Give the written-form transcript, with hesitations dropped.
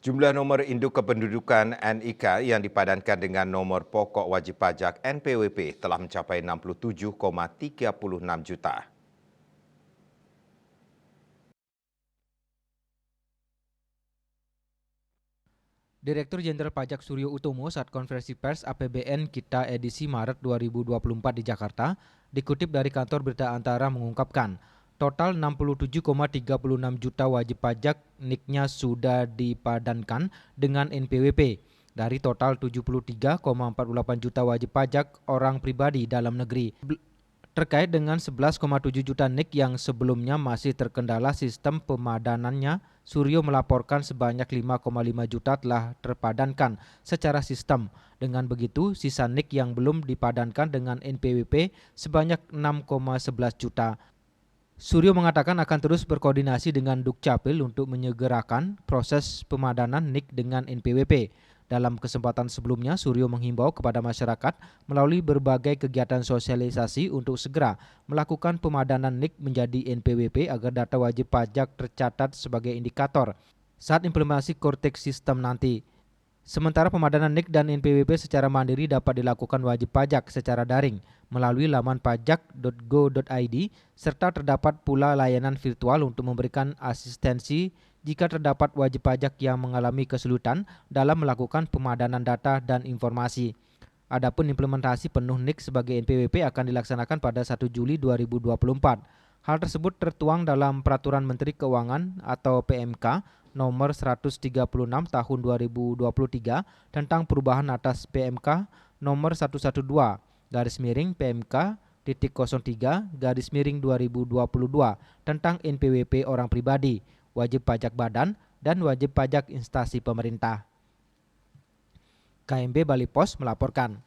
Jumlah nomor induk kependudukan NIK yang dipadankan dengan nomor pokok wajib pajak NPWP telah mencapai 67,36 juta. Direktur Jenderal Pajak Suryo Utomo saat konferensi pers APBN Kita edisi Maret 2024 di Jakarta, dikutip dari kantor berita Antara mengungkapkan, total 67,36 juta wajib pajak NIK-nya sudah dipadankan dengan NPWP dari total 73,48 juta wajib pajak orang pribadi dalam negeri. Terkait dengan 11,7 juta NIK yang sebelumnya masih terkendala sistem pemadanannya, Suryo melaporkan sebanyak 5,5 juta telah terpadankan secara sistem. Dengan begitu, sisa NIK yang belum dipadankan dengan NPWP sebanyak 6,11 juta. Suryo mengatakan akan terus berkoordinasi dengan Dukcapil untuk menyegerakan proses pemadanan NIK dengan NPWP. Dalam kesempatan sebelumnya, Suryo menghimbau kepada masyarakat melalui berbagai kegiatan sosialisasi untuk segera melakukan pemadanan NIK menjadi NPWP agar data wajib pajak tercatat sebagai indikator saat implementasi Kortex sistem nanti. Sementara pemadanan NIK dan NPWP secara mandiri dapat dilakukan wajib pajak secara daring melalui laman pajak.go.id serta terdapat pula layanan virtual untuk memberikan asistensi jika terdapat wajib pajak yang mengalami kesulitan dalam melakukan pemadanan data dan informasi. Adapun implementasi penuh NIK sebagai NPWP akan dilaksanakan pada 1 Juli 2024. Hal tersebut tertuang dalam Peraturan Menteri Keuangan atau PMK nomor 136 tahun 2023 tentang perubahan atas PMK nomor 112 garis miring PMK titik 03 garis miring 2022 tentang NPWP orang pribadi, wajib pajak badan, dan wajib pajak instansi pemerintah. KMB Bali Pos melaporkan.